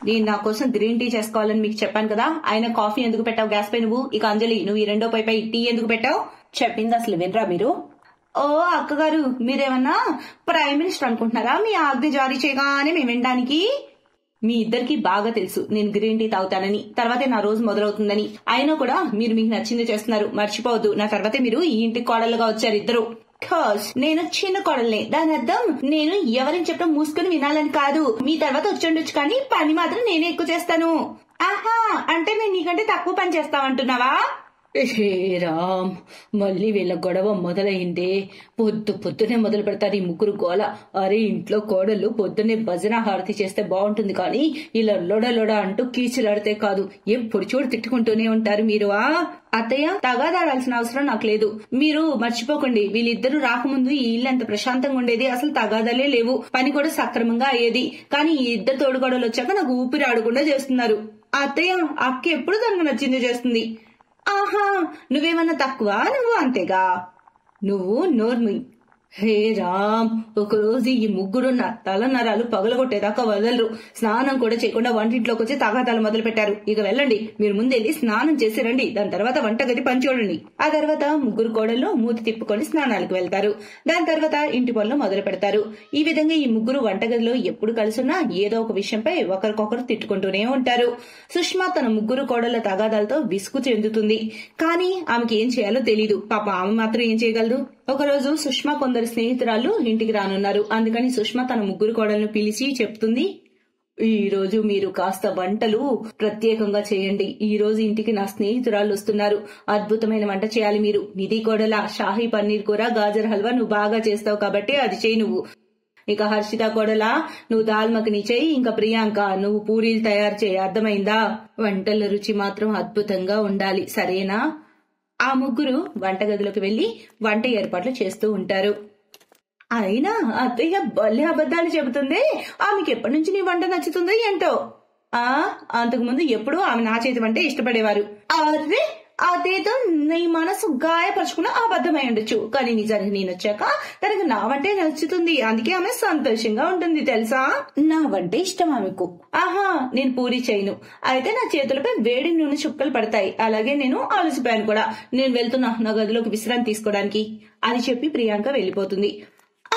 నేను నా కోసం గ్రీన్ టీ చేసుకోవాలని మీకు చెప్పాను కదా, ఆయన కాఫీ ఎందుకు పెట్టావు గ్యాస్ పై నువ్వు? ఇక అంజలి, నువ్వు ఈ రెండో పై టీ ఎందుకు పెట్టావు? చెప్పింది అసలు వినరా మీరు? ఓ అక్కగారు, మీరేమన్నా ప్రైమ్ మినిస్టర్ అనుకుంటున్నారా? మీ ఆజ్ఞ జారీ చేయగానే మేము వినడానికి? మీ ఇద్దరికి బాగా తెలుసు నేను గ్రీన్ టీ తాగుతానని, తర్వాతే నా రోజు మొదలవుతుందని. అయినా కూడా మీరు మీకు నచ్చింది చేస్తున్నారు. మర్చిపోవద్దు, నా తర్వాతే మీరు ఈ ఇంటికి కోడలుగా వచ్చారు ఇద్దరు. నేను చిన్న కోడల్ని, దాని అర్థం నేను ఎవరిని చెప్పడం మూసుకుని వినాలని కాదు. మీ తర్వాత వచ్చుండొచ్చు కానీ పని మాత్రం నేనే ఎక్కువ చేస్తాను. ఆహా, అంటే నేను నీకంటే తక్కువ పని చేస్తావంటున్నావా? హే రామ్, మళ్ళీ వీళ్ళ గొడవ మొదలైందే. పొద్దునే మొదలు పెడతారు ఈ ముగ్గురు గోల. అరే, ఇంట్లో కోడలు పొద్దున్నే భజన హారతి చేస్తే బాగుంటుంది కానీ ఇలా లొడ అంటూ కీచులాడితే కాదు. ఎప్పుడు చూడు తిట్టుకుంటూనే ఉంటారు మీరు. అత్తయ్య, తగాదాడాల్సిన అవసరం నాకు లేదు. మీరు మర్చిపోకండి, వీళ్ళిద్దరూ రాకముందు ఈ ఇల్లు ఎంత ప్రశాంతంగా ఉండేది. అసలు తగాదాలే లేవు, పని కూడా సక్రమంగా అయ్యేది. కానీ ఈ ఇద్దరు తోడుగొడవలు వచ్చాక నాకు ఊపిరి ఆడకుండా చేస్తున్నారు. అత్తయ్య, అక్క ఎప్పుడు తనకు నచ్చింది చేస్తుంది. ఆహా, నువ్వేమన్నా తక్కువ? నువ్వు అంతేగా. నువ్వు నోర్మి. హే రామ్, ఒకరోజు ఈ ముగ్గురు నా తలనరాలు పగలగొట్టేదాకా వదలరు. స్నానం కూడా చేయకుండా వంటింట్లోకి వచ్చి తగాదాలు మొదలు పెట్టారు. ఇక వెళ్ళండి, మీరు ముందెళ్ళి స్నానం చేసి రండి, దాని తర్వాత వంటగది పని చూడండి. ఆ తర్వాత ముగ్గురు కోడళ్ళు మూతి తిప్పుకొని స్నానాలకు వెళ్తారు. దాని తర్వాత ఇంటి పనులు మొదలు పెడతారు. ఈ విధంగా ఈ ముగ్గురు వంటగదిలో ఎప్పుడు కలిసినా ఏదో ఒక విషయంపై ఒకరికొకరు తిట్టుకుంటూనే ఉంటారు. సుష్మా తన ముగ్గురు కోడళ్ల తగాదాలతో విసుగు చెందుతుంది. కానీ ఆమెకి ఏం చేయాలో తెలీదు. పాప ఆమె మాత్రం ఏం చేయగలదు? ఒకరోజు సుష్మా కొందరు స్నేహితురాలు ఇంటికి రానున్నారు. అందుకని సుష్మా తన ముగ్గురు కోడలను పిలిచి చెప్తుంది, ఈ రోజు మీరు కాస్త వంటలు ప్రత్యేకంగా చేయండి. ఈ రోజు ఇంటికి నా స్నేహితురాలు వస్తున్నారు. అద్భుతమైన వంట చేయాలి మీరు. నిధి కోడల, షాహీ పన్నీర్ కూర, గాజర్ హల్వా నువ్వు బాగా చేస్తావు కాబట్టి అది చేయి నువ్వు. ఇక హర్షిత కోడలా, నువ్వు దాల్ మఖని చేయి. ఇంకా ప్రియాంక, నువ్వు పూరీలు తయారు చేయి. అర్థమైందా? వంటల రుచి మాత్రం అద్భుతంగా ఉండాలి, సరేనా? ఆ ముగ్గురు వంటగదిలోకి వెళ్లి వంట ఏర్పాట్లు చేస్తూ ఉంటారు. అయినా అత్తయ్య భలే అబద్ధాలు చెబుతుంది. ఆమెకి ఎప్పటి నుంచి నీ వంట నచ్చుతుందో ఏంటో. అంతకుముందు ఎప్పుడు ఆమె నా చేతి వంటే ఇష్టపడేవారు. అదే అదేదో నీ మనసు గాయపరుచుకున్న అబద్ధమై ఉండొచ్చు, కానీ నిజానికి నేను వచ్చాక తనకు నా వంటే నచ్చుతుంది. అందుకే ఆమె సంతోషంగా ఉంటుంది తెలుసా. నా వంటే ఇష్టం ఆమెకు. ఆహా, నేను పూరి చేయను. అయితే నా చేతులపై వేడి నూనె చుక్కలు పడతాయి. అలాగే నేను అలసిపోయాను కూడా. నేను వెళ్తున్నా నా గదిలోకి విశ్రాంతి తీసుకోవడానికి అని చెప్పి ప్రియాంక వెళ్లిపోతుంది.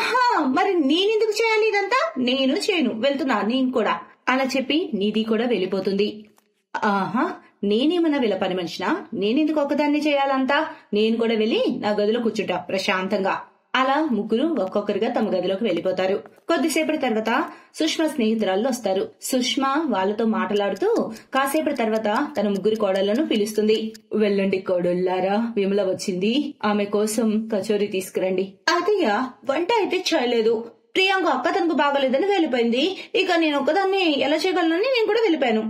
ఆహా, మరి నేనెందుకు చేయాలి ఇదంతా? నేను చేయను, వెళ్తున్నా నేను కూడా అలా చెప్పి నిధి కూడా వెళ్లిపోతుంది. ఆహా, నేనేమన్నా వీళ్ళ పని మనిషినా? నేనెందుకు ఒక్కదాన్ని చేయాలంతా? నేను కూడా వెళ్లి నా గదిలో కూర్చుంటా ప్రశాంతంగా. అలా ముగ్గురు ఒక్కొక్కరిగా తమ గదిలోకి వెళ్లిపోతారు. కొద్దిసేపటి తర్వాత సుష్మా స్నేహితురాళ్ళు వస్తారు. సుష్మా వాళ్ళతో మాట్లాడుతూ కాసేపటి తర్వాత తన ముగ్గురు కోడళ్లను పిలుస్తుంది. వెళ్ళండి కోడళ్లారా, విమల వచ్చింది, ఆమె కోసం కచోరీ తీసుకురండి. అదయ్య, వంట అయితే చేయలేదు. ప్రియాంక అక్క తనకు బాగలేదని వెళ్ళిపోయింది. ఇక నేను ఒక్కదాన్ని ఎలా చేయగలనని నేను కూడా వెళ్ళిపోయాను.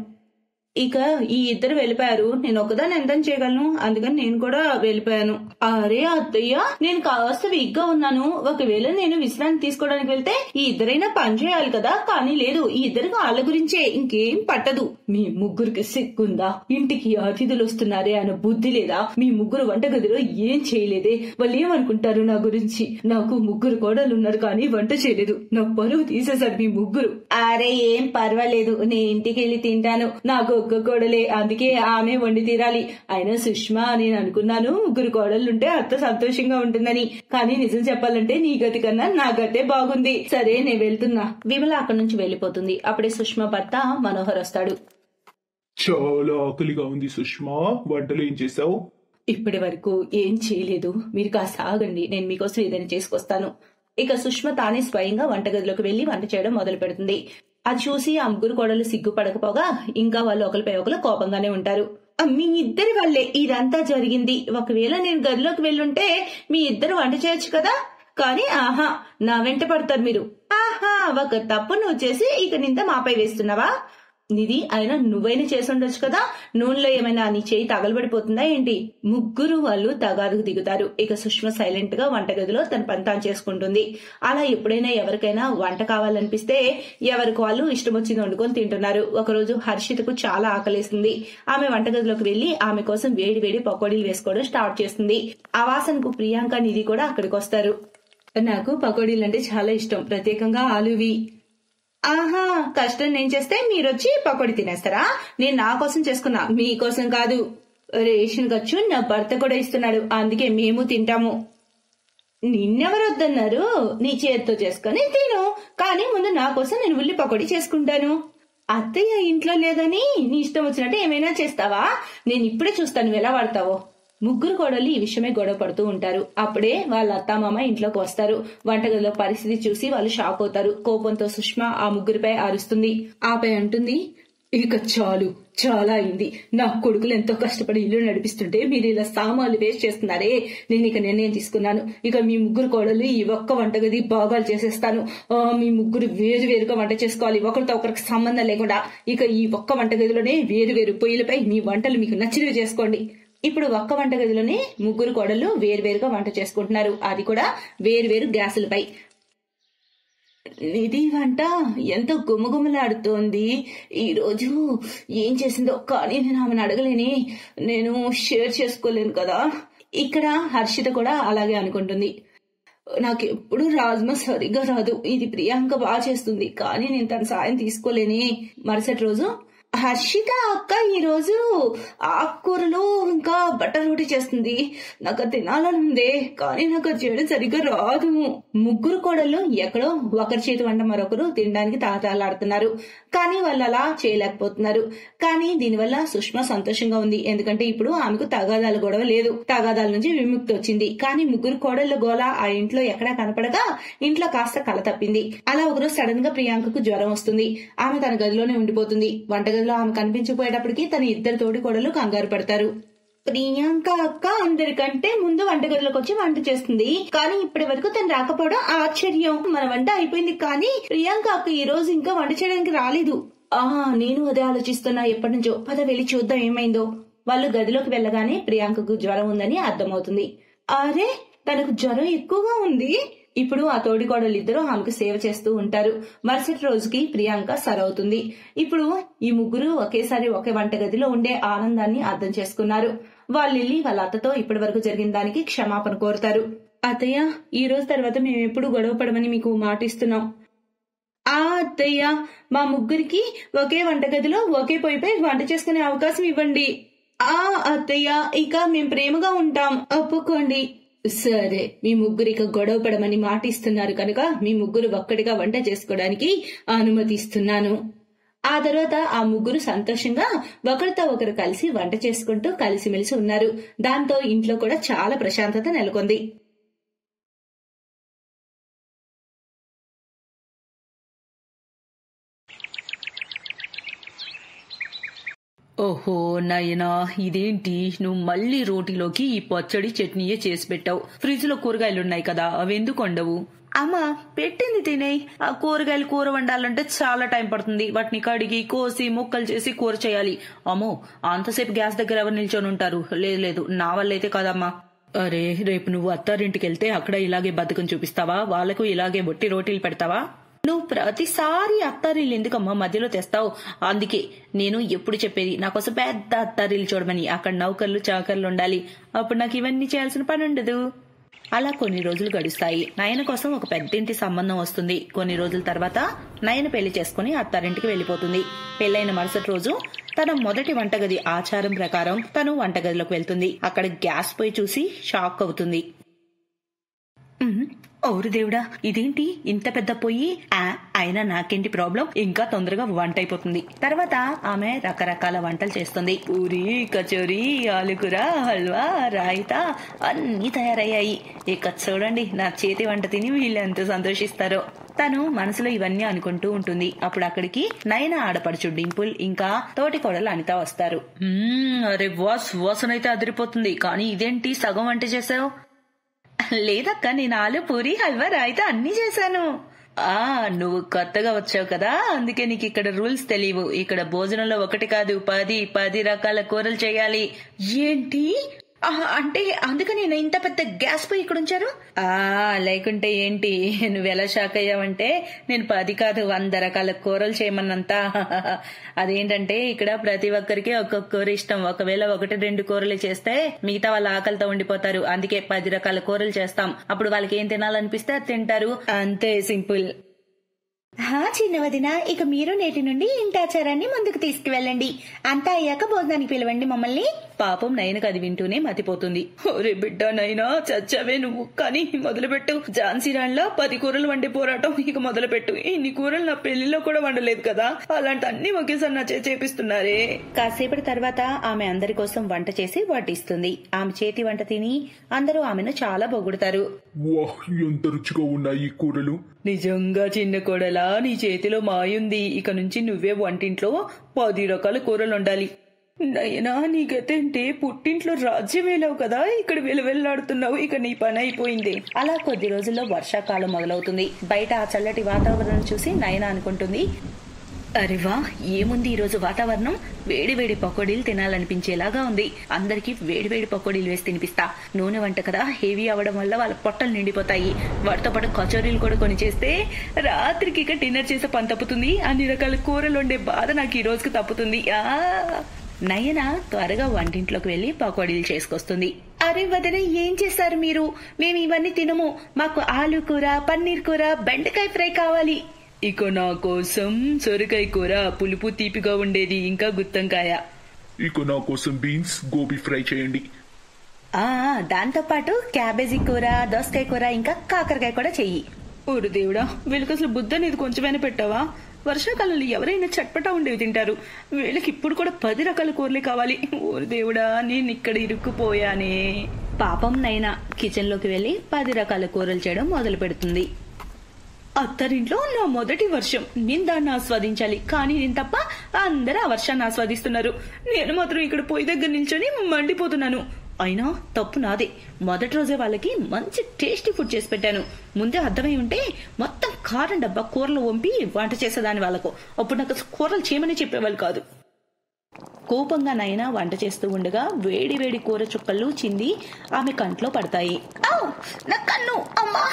ఇక ఈ ఇద్దరు వెళ్ళిపోయారు. నేను ఒకదాన్ని ఎంత చేయగలను, అందుకని నేను కూడా వెళ్ళిపోయాను. అరే అత్తయ్య, నేను కాస్త వీక్ గా ఉన్నాను. ఒకవేళ నేను విశ్రాంతి తీసుకోవడానికి వెళ్తే ఈ ఇద్దరైనా పని చేయాలి కదా. కానీ లేదు, ఈ ఇద్దరికి వాళ్ళ గురించే, ఇంకేం పట్టదు. మీ ముగ్గురికి సిగ్గుందా? ఇంటికి అతిథులు వస్తున్నారే అన్న బుద్ధి లేదా? మీ ముగ్గురు వంటగదిలో ఏం చేయలేదే? వాళ్ళు ఏమనుకుంటారు నా గురించి? నాకు ముగ్గురు కోడలు ఉన్నారు కానీ వంట చేయలేదు. నా పరువు తీసేశారు మీ ముగ్గురు. అరే ఏం పర్వాలేదు, నేను ఇంటికి వెళ్ళి తింటాను. నాకు ఒక్క కోడలే, అందుకే ఆమె వండి తీరాలి. అయినా సుష్మా, నేను అనుకున్నాను ముగ్గురు కోడళ్ళుంటే అత్త సంతోషంగా ఉంటుందని. కానీ నిజం చెప్పాలంటే నీ గతి కన్నా నా గతే బాగుంది. సరే నేను వెళ్తున్నా. విమల అక్కడి నుంచి వెళ్లిపోతుంది. అప్పుడే సుష్మా భర్త మనోహర్ వస్తాడు. చాలా ఆకలిగా ఉంది సుష్మా, వంటలు ఏం చేసావు? ఇప్పటి వరకు ఏం చేయలేదు, మీరు కాస్త ఆగండి, నేను మీకోసం ఏదైనా చేసుకొస్తాను. ఇక సుష్మా తానే స్వయంగా వంటగదిలోకి వెళ్లి వంట చేయడం మొదలు పెడుతుంది. అది చూసి ఆ ముగ్గురు కోడలు సిగ్గుపడకపోగా ఇంకా వాళ్ళు ఒకరిపై ఒకరు కోపంగానే ఉంటారు. మీ ఇద్దరి వల్లే ఇదంతా జరిగింది. ఒకవేళ నేను గదిలోకి వెళ్ళుంటే మీ ఇద్దరు వంట చేయొచ్చు కదా. కానీ ఆహా, నా వెంట పడతారు మీరు. ఆహా, ఒక తప్పు నువ్వు చేసి ఇక నింద మాపై వేస్తున్నావా? నిధి, అయినా నువ్వైనా చేసుండొచ్చు కదా. నూనెలో ఏమైనా నీ చేయి తగలబడిపోతుందా ఏంటి? ముగ్గురు వాళ్ళు తగాదుకు దిగుతారు. ఇక సుష్మా సైలెంట్ గా వంటగదిలో తన పని తాను చేసుకుంటుంది. అలా ఎప్పుడైనా ఎవరికైనా వంట కావాలనిపిస్తే ఎవరికి వాళ్ళు ఇష్టం వచ్చింది వండుకొని తింటున్నారు. ఒకరోజు హర్షితకు చాలా ఆకలేస్తుంది. ఆమె వంటగదిలోకి వెళ్లి ఆమె కోసం వేడి వేడి పకోడీలు వేసుకోవడం స్టార్ట్ చేస్తుంది. ఆ వాసనకు ప్రియాంక, నిధి కూడా అక్కడికి వస్తారు. నాకు పకోడీలు అంటే చాలా ఇష్టం, ప్రత్యేకంగా ఆలువి. ఆహా, కష్టం నేను చేస్తే మీరొచ్చి పకోడీ తినేస్తారా? నేను నా కోసం చేసుకున్నా, మీకోసం కాదు. రేషన్ ఖర్చు నా భర్త కూడా ఇస్తున్నాడు, అందుకే మేము తింటాము. నిన్నెవరు వద్దన్నారు? నీ చేతితో చేసుకొని తిను, కానీ ముందు నా కోసం నేను ఉల్లి పకోడీ చేసుకుంటాను. అత్తయ్య ఇంట్లో లేదని నీ ఇష్టం వచ్చినట్టు ఏమైనా చేస్తావా? నేను ఇప్పుడే చూస్తాను నువ్వు ఎలా వాడతావో. ముగ్గురు కోడళ్ళు ఈ విషయమే గొడవ పడుతూ ఉంటారు. అప్పుడే వాళ్ళ అత్తామామ ఇంట్లోకి వస్తారు. వంటగదిలో పరిస్థితి చూసి వాళ్ళు షాక్ అవుతారు. కోపంతో సుష్మా ఆ ముగ్గురిపై అరుస్తుంది. ఆపై అంటుంది, ఇక చాలు, చాలా అయింది. నా కొడుకులు ఎంతో కష్టపడి ఇల్లు నడిపిస్తుంటే మీరు ఇలా సామాన్లు వేస్ట్ చేస్తున్నారే. నేను ఇక నిర్ణయం తీసుకున్నాను. ఇక మీ ముగ్గురు కోడలు ఈ ఒక్క వంటగది భాగాలు చేసేస్తాను. మీ ముగ్గురు వేరు వేరుగా వంట చేసుకోవాలి, ఒకరితో ఒకరికి సంబంధం లేకుండా. ఇక ఈ ఒక్క వంటగదిలోనే వేరు వేరు పొయ్యిలపై మీ వంటలు మీకు నచ్చినవి చేసుకోండి. ఇప్పుడు ఒక్క వంటగదిలోనే ముగ్గురు కోడళ్ళు వేరువేరుగా వంట చేసుకుంటున్నారు, అది కూడా వేరువేరు గ్యాసులపై. నిధి వంట ఎంతో గుమగుమలాడుతోంది. ఈ రోజు ఏం చేసిందో కానీ నేను ఆమెను అడగలేని, నేను షేర్ చేసుకోలేను కదా. ఇక్కడ హర్షిత కూడా అలాగే అనుకుంటుంది. నాకెప్పుడు రాజ్మా సరిగ్గా రాదు, ఇది ప్రియాంక బాగా చేస్తుంది, కానీ నేను తన సాయం తీసుకోలేని. మరుసటి రోజు హర్షిత అక్క ఈ రోజు ఆకుకూరలు ఇంకా బటర్ రోటీ చేస్తుంది. నాకు తినాలని ఉంది, కానీ నాకు చేయడం సరిగ్గా రాదు. ముగ్గురు కోడళ్ళు ఎక్కడో ఒకరి చేతి వంట మరొకరు తినడానికి తాతాలాడుతున్నారు, కానీ వాళ్ళు అలా చేయలేకపోతున్నారు. కానీ దీనివల్ల సుష్మా సంతోషంగా ఉంది, ఎందుకంటే ఇప్పుడు ఆమెకు తగాదాల గొడవ లేదు, తగాదాల నుంచి విముక్తి వచ్చింది. కానీ ముగ్గురు కోడళ్ళ గోల ఆ ఇంట్లో ఎక్కడా కనపడగా ఇంట్లో కాస్త కల తప్పింది. అలా ఒకరోజు సడన్ గా ప్రియాంకకు జ్వరం వస్తుంది. ఆమె తన గదిలోనే ఉండిపోతుంది. వంటగదిలో ఆమె కనిపించకపోయేటప్పటికి తన ఇద్దరు తోడి కోడలు కంగారు పడతారు. ప్రియాంక అక్క అందరికంటే ముందు వంటగదిలోకి వచ్చి వంట చేస్తుంది, కానీ ఇప్పటి వరకు తను రాకపోవడం ఆశ్చర్యం. మన వంట అయిపోయింది, కానీ ప్రియాంక అక్క ఈ రోజు ఇంకా వంట చేయడానికి రాలేదు. నేను అదే ఆలోచిస్తున్నా ఎప్పటి నుంచో. పద వెళ్ళి చూద్దాం ఏమైందో. వాళ్ళు గదిలోకి వెళ్ళగానే ప్రియాంకకు జ్వరం ఉందని అర్థమవుతుంది. అరే, తనకు జ్వరం ఎక్కువగా ఉంది. ఇప్పుడు ఆ తోడికోడలు ఇద్దరు ఆమెకు సేవ చేస్తూ ఉంటారు. మరుసటి రోజుకి ప్రియాంక సరవుతుంది. ఇప్పుడు ఈ ముగ్గురు ఒకేసారి ఒకే వంటగదిలో ఉండే ఆనందాన్ని అర్థం చేసుకున్నారు. వాళ్ళెళ్ళి వాళ్ళ అత్తతో ఇప్పటి వరకు జరిగిన దానికి క్షమాపణ కోరుతారు. అత్తయ్య, ఈ రోజు తర్వాత మేము ఎప్పుడు గొడవ పడమని మీకు మాటిస్తున్నాం. అత్తయ్య, మా ముగ్గురికి ఒకే వంటగదిలో ఒకే పొయ్యిపై వంట చేసుకునే అవకాశం ఇవ్వండి. అత్తయ్య, ఇక మేము ప్రేమగా ఉంటాం, ఒప్పుకోండి. సరే, మీ ముగ్గురు ఇక గొడవ పడమని మాటిస్తున్నారు కనుక మీ ముగ్గురు ఒక్కటిగా వంట చేసుకోవడానికి అనుమతిస్తున్నాను. ఆ తర్వాత ఆ ముగ్గురు సంతోషంగా ఒకరితో ఒకరు కలిసి వంట చేసుకుంటూ కలిసిమెలిసి ఉన్నారు. దాంతో ఇంట్లో కూడా చాలా ప్రశాంతత నెలకొంది. ఓహో నాయనా, ఇదేంటి నువ్వు మళ్ళీ రోటీలోకి ఈ పచ్చడి చట్నీయే చేసి పెట్టావు? ఫ్రిడ్జ్ లో కూరగాయలున్నాయి కదా, అవెందుకు వండవు? అమ్మా, పెట్టింది తినేయి. ఆ కూరగాయలు కూర వండాలంటే చాలా టైం పడుతుంది. వాటిని కడిగి కోసి ముక్కలు చేసి కూర చేయాలి. అమ్మో, అంతసేపు గ్యాస్ దగ్గర ఎవరు నిల్చొని ఉంటారు? లేదు, నా వల్ల అయితే కాదమ్మా. అరే, రేపు నువ్వు అత్తారింటికి వెళ్తే అక్కడ ఇలాగే బతుకం చూపిస్తావా? వాళ్లకు ఇలాగే బొట్టి రోటీలు పెడతావా? నువ్వు ప్రతిసారి అత్తారిల్లు ఎందుకమ్మా మధ్యలో తెస్తావు? అందుకే నేను ఎప్పుడు చెప్పేది నా కోసం పెద్ద అత్తారిల్లు చూడమని. అక్కడ నౌకర్లు చాకర్లు ఉండాలి, అప్పుడు నాకు ఇవన్నీ చేయాల్సిన పని ఉండదు. అలా కొన్ని రోజులు గడుస్తాయి. నయన కోసం ఒక పెద్దింటి సంబంధం వస్తుంది. కొన్ని రోజుల తర్వాత నయన పెళ్లి చేసుకుని అత్తారింటికి వెళ్లిపోతుంది. పెళ్లైన మరుసటి రోజు తన మొదటి వంటగది ఆచారం ప్రకారం తను వంటగదిలోకి వెళ్తుంది. అక్కడ గ్యాస్ పొయ్యి చూసి షాక్ అవుతుంది. ఓరు దేవుడా, ఇదేంటి ఇంత పెద్ద పొయ్యి? అయినా నాకేంటి ప్రాబ్లం, ఇంకా తొందరగా వంట అయిపోతుంది. తర్వాత ఆమె రకరకాల వంటలు చేస్తుంది. పూరి, కచోరీ, ఆలుకూర, హల్వా, రాయితా అన్ని తయారయ్యాయి. ఇక చూడండి నా చేతి వంట తిని వీళ్ళు ఎంత సంతోషిస్తారో. తను మనసులో ఇవన్నీ అనుకుంటూ ఉంటుంది. అప్పుడు అక్కడికి నయన ఆడపడుచు డింపుల్ ఇంకా తోటి కోడలు అనిత వస్తారు. అరే వాసన అయితే అదిరిపోతుంది, కానీ ఇదేంటి సగం వంట చేసావు? లేదక్క, నేను ఆలు, పూరి, హల్వా, రాయితా అన్ని చేశాను. నువ్వు కొత్తగా వచ్చావు కదా, అందుకే నీకు ఇక్కడ రూల్స్ తెలియవు. ఇక్కడ భోజనంలో ఒకటి కాదు 10 రకాల కూరలు చేయాలి. ఏంటి అంటే అందుకని నేను ఇంత పెద్ద గ్యాస్ పొయ్యి ఇక్కడ ఉంచారు? లేకుంటే ఏంటి, నువ్వెలా షాక్ అయ్యావంటే నేను 10 కాదు 100 రకాల కూరలు చేయమన్నంత. అదేంటంటే ఇక్కడ ప్రతి ఒక్కరికి ఒక్కొక్క కూర ఇష్టం. ఒకవేళ 1-2 కూరలు చేస్తే మిగతా వాళ్ళ ఆకలితో ఉండిపోతారు. అందుకే 10 రకాల కూరలు చేస్తాం. అప్పుడు వాళ్ళకి ఏం తినాలనిపిస్తే అది తింటారు, అంతే సింపుల్. చిన్న వదిన, ఇక మీరు నేటి నుండి ఇంటాచారాన్ని ముందుకు తీసుకువెళ్ళండి. అంతా అయ్యాక భోజనానికి పిలవండి మమ్మల్ని. పాపం నయనకు అది వింటూనే మతిపోతుంది. ఒరే బిడ్డ నైనా, చచ్చావే నువ్వు. కానీ మొదలుపెట్టు. ఝాన్సీ రాణిలా 10 కూరలు వండే పోరాటం ఇక మొదలుపెట్టు. ఇన్ని కూరలు నా పెళ్లిలో కూడా వండలేదు కదా, అలాంటి అన్ని ఒకేసారి నా చేపిస్తున్నారే. కాసేపటి తర్వాత ఆమె అందరి కోసం వంట చేసి వడ్డిస్తుంది. ఆమె చేతి వంట తిని అందరూ ఆమెను చాలా పొగుడుతారు. వాహ్, ఎంత రుచిగా ఉన్నాయి ఈ కూరలు. నిజంగా చిన్న కోడలా, నీ చేతిలో మాయుంది. ఇక నుంచి నువ్వే వంటింట్లో 10 రకాల కూరలు వండాలి. నయనా, నీకైతే పుట్టింట్లో రాజ్యమేలావు కదా, ఇక్కడ వెలువెల్లాడుతున్నావు. ఇక నీ పని అయిపోయింది. అలా కొద్ది రోజుల్లో వర్షాకాలం మొదలవుతుంది. బయట ఆ చల్లటి వాతావరణం చూసి నయన అనుకుంటుంది, అరేవా, ఏముంది ఈ రోజు వాతావరణం. వేడి వేడి పకోడీలు తినాలనిపించేలాగా ఉంది. అందరికి వేడి వేడి పకోడీలు వేసి తినిపిస్తా. నూనె వంట కదా, హెవీ అవడం వల్ల వాళ్ళ పొట్టలు నిండిపోతాయి. వాటితో పాటు కచోరీలు కూడా కొని చేస్తే రాత్రికి ఇక డిన్నర్ చేసే పని తప్పుతుంది. అన్ని రకాల కూరలు వండే బాధ నాకు ఈ రోజుకి తప్పుతుంది. నయన త్వరగా వంటింట్లోకి వెళ్లి పకోడీలు చేసుకొస్తుంది. అరే వదిన, ఏం చేస్తారు మీరు? మేము ఇవన్నీ తినము. మాకు ఆలు కూర, పన్నీర్ కూర, బెండకాయ ఫ్రై కావాలి. ఇక నా కోసం సొరకాయ కూర, పులుపు తీపిగా ఉండేది, ఇంకా గుత్తంకాయ. ఇక నా కోసం బీన్స్, గోబీ ఫ్రై చేయండి. దాంతో పాటు క్యాబేజీ కూర, దోసకాయ కూర, ఇంకా కాకరకాయ కూడా చెయ్యి. ఓరు దేవుడా, వీళ్ళకి అసలు బుద్ధ అనేది కొంచెమైనా పెట్టావా? వర్షాకాలంలో ఎవరైనా చట్పటా ఉండేవి తింటారు, వీళ్ళకి ఇప్పుడు కూడా 10 రకాల కూరలే కావాలి. ఓరు దేవుడా, నేను ఇక్కడ ఇరుక్కుపోయానే. పాపం నైనా కిచెన్ లోకి వెళ్లి 10 రకాల కూరలు చేయడం మొదలు పెడుతుంది. అత్తరింట్లో నా మొదటి వర్షం, నేను దాన్ని ఆస్వాదించాలి. కానీ నేను తప్ప అందరూ ఆ వర్షాన్ని ఆస్వాదిస్తున్నారు. నేను మాత్రం ఇక్కడ పొయ్యి దగ్గర నిల్చొని మండిపోతున్నాను. అయినా తప్పు నాదే. మొదటి రోజే వాళ్ళకి మంచి టేస్టీ ఫుడ్ చేసి పెట్టాను. ముందే అర్థమై ఉంటే మొత్తం కారం డబ్బా కూరలు వంపి వంట చేసేదాన్ని వాళ్ళకు. అప్పుడు నాకు కూరలు చేయమని చెప్పేవాళ్ళు కాదు. కోపంగా నైనా వంట చేస్తూ ఉండగా వేడి వేడి కూర చుక్కలు చింది ఆమె కంట్లో పడతాయి. నా కన్ను, అమ్మా,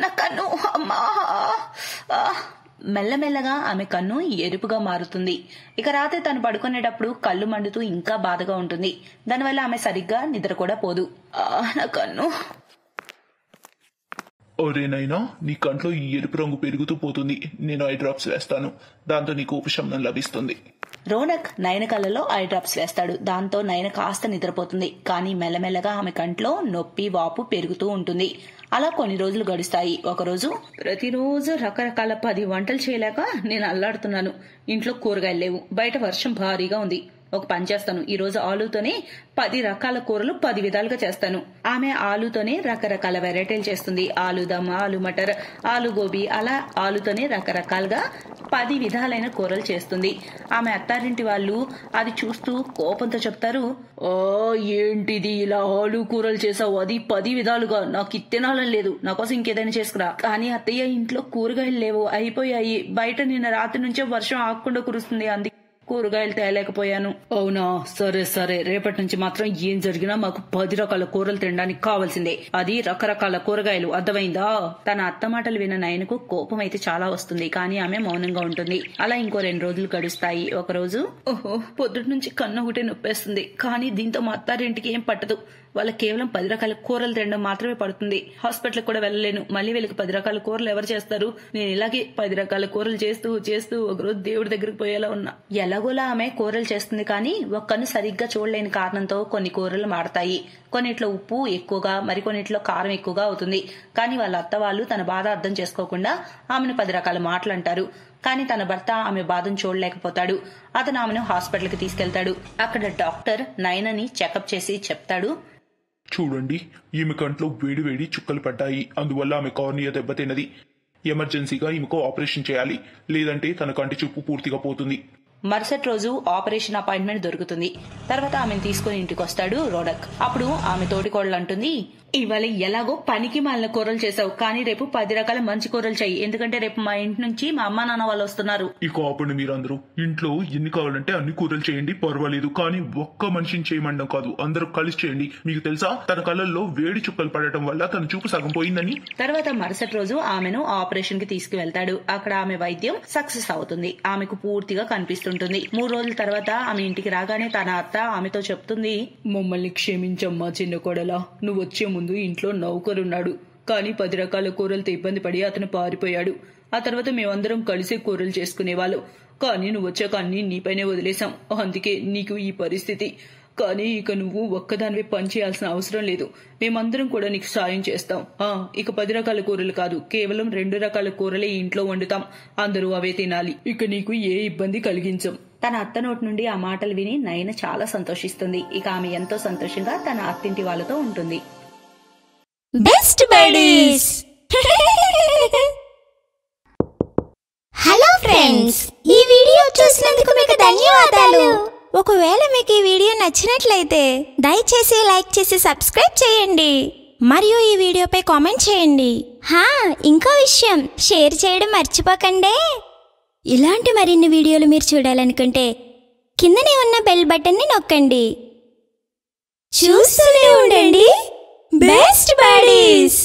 నా కన్ను, అమ్మా. మెల్లమెల్లగా ఆమె కన్ను ఎరుపుగా మారుతుంది. ఇక రాత్రి తను పడుకునేటప్పుడు కళ్ళు మండుతూ ఇంకా బాధగా ఉంటుంది. దానివల్ల ఆమె సరిగ్గా నిద్ర కూడా పోదు. నా కన్ను. ఒరేనైనా, నీ కంట్లో ఈ ఎరుపు రంగు పెరుగుతూ పోతుంది. నేను ఐ డ్రాప్స్ వేస్తాను, దాంతో నీకు ఉపశమనం లభిస్తుంది. రోనక్ నయన కళ్ళలో ఐ డ్రాప్స్ వేస్తాడు. దాంతో నయన కాస్త నిద్రపోతుంది. కానీ మెల్లమెల్లగా ఆమె కంట్లో నొప్పి, వాపు పెరుగుతూ ఉంటుంది. అలా కొన్ని రోజులు గడుస్తాయి. ఒకరోజు, ప్రతిరోజు రకరకాల 10 వంటలు చేయలేక నేను అల్లాడుతున్నాను. ఇంట్లో కూరగాయలు లేవు, బయట వర్షం భారీగా ఉంది. ఒక పని చేస్తాను, ఈ రోజు ఆలూతోనే 10 రకాల కూరలు 10 విధాలుగా చేస్తాను. ఆమె ఆలూతోనే రకరకాల వెరైటీలు చేస్తుంది. ఆలు దమ్, ఆలు మటర్, ఆలు గోబీ, అలా ఆలుతోనే రకరకాలుగా 10 విధాలైన కూరలు చేస్తుంది. ఆమె అత్తారింటి వాళ్ళు అది చూస్తూ కోపంతో చెప్తారు, ఏంటిది ఇలా ఆలు కూరలు చేసావు, అది 10 విధాలుగా, నాకు ఇత్తనాలని లేదు, నా కోసం ఇంకేదైనా చేసుకురా. కానీ అత్తయ్య, ఇంట్లో కూరగాయలు లేవు, అయిపోయాయి. బయట నిన్న రాత్రి నుంచే వర్షం ఆగకుండా కురుస్తుంది, అందుకే కూరగాయలు తేలేకపోయాను. అవునా, సరే సరే, రేపటి నుంచి మాత్రం ఏం జరిగినా మాకు 10 రకాల కూరలు తినడానికి కావాల్సిందే, అది రకరకాల కూరగాయలు, అర్థమైందా? తన అత్త మాటలు విన్న నయనకు కోపం అయితే చాలా వస్తుంది. కానీ ఆమె మౌనంగా ఉంటుంది. అలా ఇంకో 2 రోజులు గడుస్తాయి. ఒకరోజు, పొద్దుటి నుంచి కన్ను ఒకటే నొప్పేస్తుంది. కానీ దీంతో మా అత్తారింటికి ఏం పట్టదు. వాళ్ళకి కేవలం 10 రకాల కూరలు తినడం మాత్రమే పడుతుంది. హాస్పిటల్ కూడా వెళ్ళలేను. మళ్ళీ వీళ్ళకి 10 రకాల కూరలు ఎవరు చేస్తారు? నేను ఇలాగే 10 రకాల కూరలు చేస్తూ చేస్తూ ఒకరోజు దేవుడి దగ్గరికి పోయేలా ఉన్నా. ఎలాగోలా ఆమె కూరలు చేస్తుంది. కానీ ఒక్కను సరిగ్గా చూడలేని కారణంతో కొన్ని కూరలు మాడతాయి. కొన్నిట్లో ఉప్పు ఎక్కువగా, మరికొన్నిట్లో కారం ఎక్కువగా అవుతుంది. కానీ వాళ్ళ అత్త వాళ్ళు తన బాధ అర్థం చేసుకోకుండా ఆమెను 10 రకాల మాటలు అంటారు. కానీ తన భర్త ఆమె బాధను చూడలేకపోతాడు. అతను ఆమెను హాస్పిటల్ కి తీసుకెళ్తాడు. అక్కడ డాక్టర్ నయనని చెకప్ చేసి చెప్తాడు, చూడండి, ఈమె కంట్లో వేడి వేడి చుక్కలు పడ్డాయి. అందువల్ల ఆమె కార్నియా దెబ్బతిన్నది. ఎమర్జెన్సీగా ఈమెకు ఆపరేషన్ చేయాలి, లేదంటే తన కంటి చూపు పూర్తిగా పోతుంది. మరుసటి రోజు ఆపరేషన్ అపాయింట్మెంట్ దొరుకుతుంది. తర్వాత ఆమెను తీసుకుని ఇంటికి వస్తాడు రోడక్. అప్పుడు ఆమె తోటికోడలు అంటుంది, ఇవాళ ఎలాగో పనికి మాలిన కూరలు చేసావు, కానీ రేపు 10 రకాల మంచి కూరలు చెయ్యి. ఎందుకంటే రేపు మా ఇంటి నుంచి మా అమ్మా నాన్న వాళ్ళు వస్తున్నారు. ఇక ఆపండి మీరందరూ. ఇంట్లో ఎన్ని కావాలంటే అన్ని కూరలు చేయండి, పర్వాలేదు. కానీ ఒక్క మనిషిని చేయమండం కాదు, అందరూ కలిసి చేయండి. మీకు తెలుసా, తన కళ్ళల్లో వేడి చుక్కలు పడటం వల్ల తన చూపు సగం పోయిందని. తర్వాత మరుసటి రోజు ఆమెను ఆపరేషన్ కి తీసుకువెళ్తాడు. అక్కడ ఆమె వైద్యం సక్సెస్ అవుతుంది. ఆమెకు పూర్తిగా కనిపిస్తుంటుంది. 3 రోజుల తర్వాత ఆమె ఇంటికి రాగానే తన అత్త ఆమెతో చెప్తుంది, మమ్మల్ని క్షమించమ్మా చిన్న కోడలా, నువ్వు వచ్చే ముందు ఇంట్లో నౌకరున్నాడు, కానీ 10 రకాల కూరలతో ఇబ్బంది పడి అతను పారిపోయాడు. ఆ తర్వాత మేమందరం కలిసి కూరలు చేసుకునేవాళ్ళం. కానీ నువ్వు వచ్చాక అన్ని నీపైనే వదిలేశాం. అందుకే నీకు ఈ పరిస్థితి. కానీ ఇక నువ్వు ఒక్కదానివే పని చేయాల్సిన అవసరం లేదు. మేమందరం కూడా నీకు సాయం చేస్తాం. ఇక 10 రకాల కూరలు కాదు, కేవలం 2 రకాల కూరలే ఇంట్లో వండుతాం. అందరూ అవే తినాలి. ఇక నీకు ఏ ఇబ్బంది కలిగించం. తన అత్త నోటి నుండి ఆ మాటలు విని నయన చాలా సంతోషిస్తుంది. ఇక ఆమె ఎంతో సంతోషంగా తన అత్తింటి వాళ్ళతో ఉంటుంది. Best buddies. హలో ఫ్రెండ్స్, ఈ వీడియో చూసినందుకు మీకు ధన్యవాదాలు. ఒకవేళ మీకు ఈ వీడియో నచ్చినట్లయితే దయచేసి లైక్ చేసి సబ్స్క్రైబ్ చేయండి మరియు ఈ వీడియోపై కామెంట్ చేయండి. ఇంకో విషయం, షేర్ చేయడం మర్చిపోకండి. ఇలాంటి మరిన్ని వీడియోలు మీరు చూడాలనుకుంటే కిందనే ఉన్న బెల్ బటన్ని నొక్కండి. చూస్తూనే ఉండండి బెస్ట్ బడీస్.